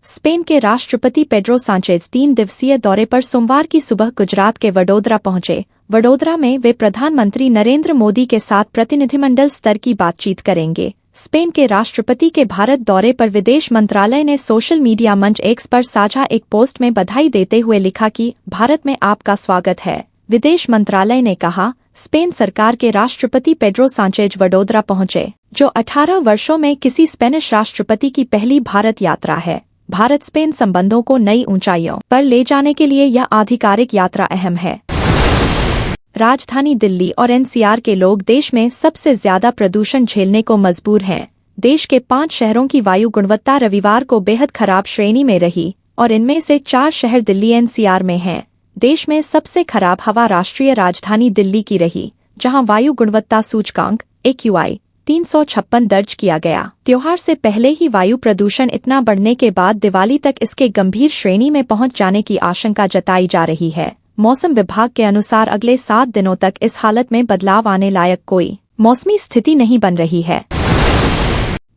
Spain के राष्ट्रपति Pedro Sanchez 3 दिवसीय दौरे पर सोमवार की सुबह गुजरात के वडोदरा पहुंचे। वडोदरा में वे प्रधानमंत्री नरेंद्र मोदी के साथ प्रतिनिधिमंडल स्तर की बातचीत करेंगे। स्पेन के राष्ट्रपति के भारत दौरे पर विदेश मंत्रालय ने सोशल मीडिया मंच एक्स पर साझा एक पोस्ट में बधाई देते हुए लिखा कि भारत में आपका स्वागत है। विदेश मंत्रालय ने कहा, स्पेन सरकार के राष्ट्रपति पेड्रो सांचेज वडोदरा पहुंचे, जो 18 वर्षों में किसी स्पेनिश राष्ट्रपति की पहली भारत यात्रा है। भारत स्पेन संबंधों को नई ऊंचाइयों पर ले जाने के लिए यह आधिकारिक यात्रा अहम है। राजधानी दिल्ली और एनसीआर के लोग देश में सबसे ज्यादा प्रदूषण झेलने को मजबूर हैं। देश के 5 शहरों की वायु गुणवत्ता रविवार को बेहद खराब श्रेणी में रही और इनमें से 4 शहर दिल्ली एनसीआर में हैं। देश में सबसे खराब हवा राष्ट्रीय राजधानी दिल्ली की रही, जहां वायु गुणवत्ता सूचकांक AQI 356 दर्ज किया गया। त्योहार से पहले ही वायु प्रदूषण इतना बढ़ने के बाद दिवाली तक इसके गंभीर श्रेणी में पहुंच जाने की आशंका जताई जा रही है। मौसम विभाग के अनुसार अगले 7 दिनों तक इस हालत में बदलाव आने लायक कोई मौसमी स्थिति नहीं बन रही है।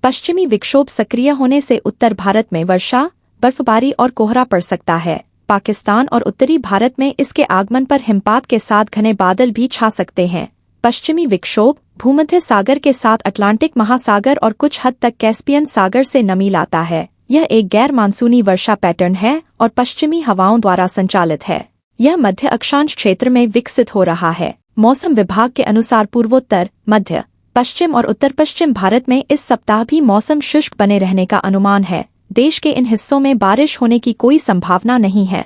पश्चिमी विक्षोभ सक्रिय होने से उत्तर भारत में वर्षा, बर्फबारी और कोहरा पड़ सकता है। पाकिस्तान और उत्तरी भारत में इसके आगमन पर हिमपात के साथ घने बादल भी छा सकते हैं। पश्चिमी विक्षोभ भूमध्य सागर के साथ अटलांटिक महासागर और कुछ हद तक कैस्पियन सागर से नमी लाता है। यह एक गैर मानसूनी वर्षा पैटर्न है और पश्चिमी हवाओं द्वारा संचालित है। यह मध्य अक्षांश क्षेत्र में विकसित हो रहा है। मौसम विभाग के अनुसार पूर्वोत्तर, मध्य, पश्चिम और उत्तर पश्चिम भारत में इस सप्ताह भी मौसम शुष्क बने रहने का अनुमान है। देश के इन हिस्सों में बारिश होने की कोई संभावना नहीं है।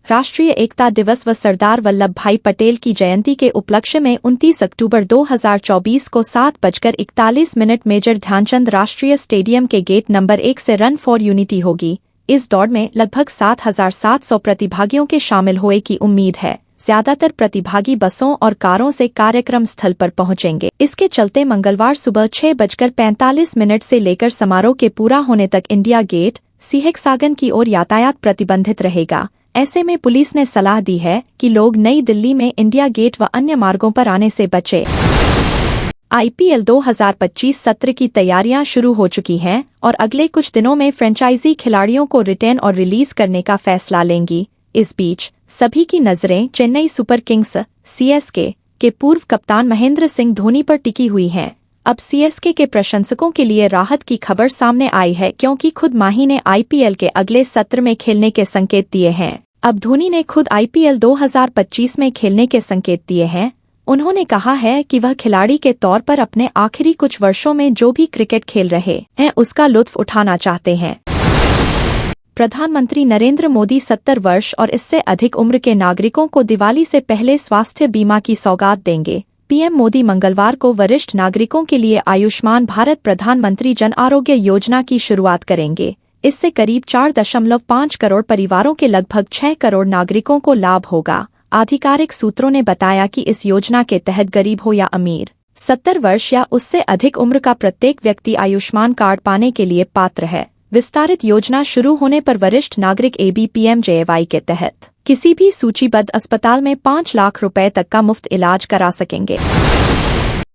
राष्ट्रीय एकता दिवस व सरदार वल्लभ भाई पटेल की जयंती के उपलक्ष्य में 29 अक्टूबर 2024 को 7:41 मेजर ध्यानचंद राष्ट्रीय स्टेडियम के गेट नंबर 1 से रन फॉर यूनिटी होगी। इस दौड़ में लगभग 7,700 प्रतिभागियों के शामिल होने की उम्मीद है। ज्यादातर प्रतिभागी बसों और कारों से कार्यक्रम स्थल पर पहुंचेंगे। इसके चलते मंगलवार सुबह 6:45 से लेकर समारोह के पूरा होने तक इंडिया गेट, सीहेक्सागन की ओर यातायात प्रतिबंधित रहेगा। ऐसे में पुलिस ने सलाह दी है कि लोग नई दिल्ली में इंडिया गेट व अन्य मार्गों पर आने से बचें। IPL 2025 सत्र की तैयारियां शुरू हो चुकी हैं और अगले कुछ दिनों में फ्रेंचाइजी खिलाड़ियों को रिटेन और रिलीज करने का फैसला लेंगी। इस बीच सभी की नजरें चेन्नई सुपर किंग्स CSK के पूर्व कप्तान महेंद्र सिंह धोनी पर टिकी हुई हैं। अब CSK के प्रशंसकों के लिए राहत की खबर सामने आई है, क्योंकि खुद माही ने IPL के अगले सत्र में खेलने के संकेत दिए हैं। अब धोनी ने खुद IPL 2025 में खेलने के संकेत दिए हैं। उन्होंने कहा है कि वह खिलाड़ी के तौर पर अपने आखिरी कुछ वर्षों में जो भी क्रिकेट खेल रहे हैं उसका लुत्फ उठाना चाहते हैं। प्रधानमंत्री नरेंद्र मोदी 70 वर्ष और इससे अधिक उम्र के नागरिकों को दिवाली से पहले स्वास्थ्य बीमा की सौगात देंगे। PM मोदी मंगलवार को वरिष्ठ नागरिकों के लिए आयुष्मान भारत प्रधानमंत्री जन आरोग्य योजना की शुरुआत करेंगे। इससे करीब 4.5 करोड़ परिवारों के लगभग 6 करोड़ नागरिकों को लाभ होगा। आधिकारिक सूत्रों ने बताया कि इस योजना के तहत गरीब हो या अमीर, 70 वर्ष या उससे अधिक उम्र का प्रत्येक व्यक्ति आयुष्मान कार्ड पाने के लिए पात्र है। विस्तारित योजना शुरू होने पर वरिष्ठ नागरिक ABPMJY के तहत किसी भी सूचीबद्ध अस्पताल में 5 लाख रुपए तक का मुफ्त इलाज करा सकेंगे।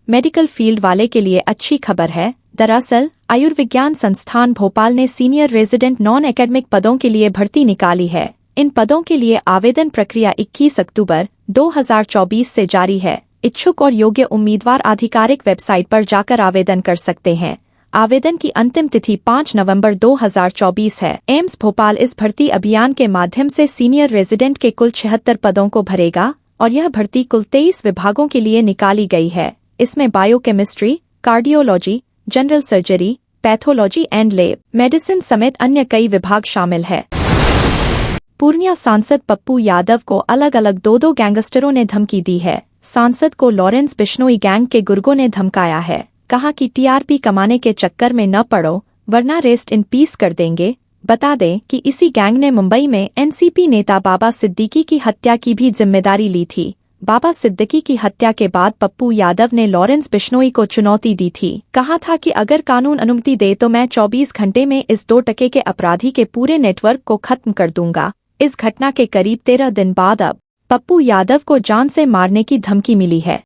मेडिकल फील्ड वाले के लिए अच्छी खबर है। दरअसल आयुर्विज्ञान संस्थान भोपाल ने सीनियर रेजिडेंट नॉन एकेडमिक पदों के लिए भर्ती निकाली है। इन पदों के लिए आवेदन प्रक्रिया 21 अक्टूबर 2024 से जारी है। इच्छुक और योग्य उम्मीदवार आधिकारिक वेबसाइट पर जाकर आवेदन कर सकते हैं। आवेदन की अंतिम तिथि 5 नवंबर 2024 है। एम्स भोपाल इस भर्ती अभियान के माध्यम से सीनियर रेजिडेंट के कुल 76 पदों को भरेगा और यह भर्ती कुल 23 विभागों के लिए निकाली गई है। इसमें biochemistry, cardiology, general surgery, pathology and lab medicine समेत अन्य कई विभाग शामिल है। पूर्णिया सांसद पप्पू यादव को अलग अलग 2 गैंगस्टरों ने धमकी दी है। सांसद को लॉरेंस बिश्नोई गैंग के गुर्गों ने धमकाया है। कहा कि TRP कमाने के चक्कर में न पड़ो वरना रेस्ट इन पीस कर देंगे। बता दें कि इसी गैंग ने मुंबई में NCP नेता बाबा सिद्दीकी की हत्या की भी जिम्मेदारी ली थी। बाबा सिद्दीकी की हत्या के बाद पप्पू यादव ने लॉरेंस बिश्नोई को चुनौती दी थी। कहा था कि अगर कानून अनुमति दे तो मैं 24 घंटे में इस 2 टके के अपराधी के पूरे नेटवर्क को खत्म कर दूंगा। इस घटना के करीब 13 दिन बाद अब पप्पू यादव को जान से मारने की धमकी मिली है।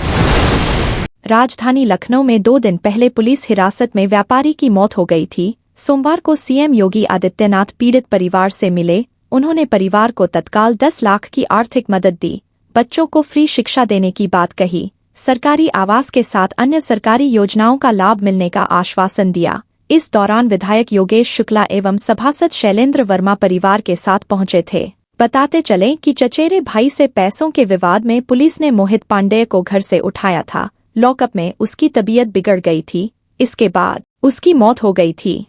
राजधानी लखनऊ में 2 दिन पहले पुलिस हिरासत में व्यापारी की मौत हो गई थी। सोमवार को सीएम योगी आदित्यनाथ पीड़ित परिवार से मिले। उन्होंने परिवार को तत्काल 10 लाख की आर्थिक मदद दी, बच्चों को फ्री शिक्षा देने की बात कही, सरकारी आवास के साथ अन्य सरकारी योजनाओं का लाभ मिलने का आश्वासन दिया। इस दौरान विधायक योगेश शुक्ला एवं सभासद शैलेंद्र वर्मा परिवार के साथ पहुंचे थे। बताते चलें कि चचेरे भाई से पैसों के विवाद में पुलिस ने मोहित पांडेय को घर से उठाया था। लॉकअप में उसकी तबीयत बिगड़ गई थी, इसके बाद उसकी मौत हो गई थी।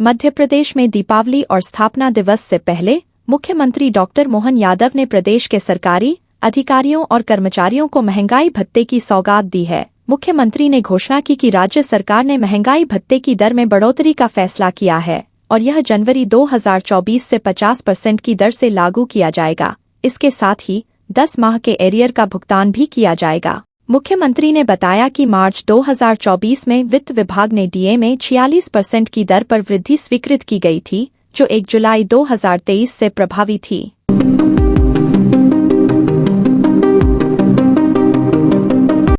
मध्य प्रदेश में दीपावली और स्थापना दिवस से पहले मुख्यमंत्री डॉक्टर मोहन यादव ने प्रदेश के सरकारी अधिकारियों और कर्मचारियों को महंगाई भत्ते की सौगात दी है। मुख्यमंत्री ने घोषणा की कि राज्य सरकार ने महंगाई भत्ते की दर में बढ़ोतरी का फैसला किया है और यह जनवरी 2024 से 50% की दर से लागू किया जाएगा। इसके साथ ही 10 माह के एरियर का भुगतान भी किया जाएगा। मुख्यमंत्री ने बताया कि मार्च 2024 में वित्त विभाग ने डीए में 46% की दर पर वृद्धि स्वीकृत की गई थी, जो 1 जुलाई 2023 से प्रभावी थी।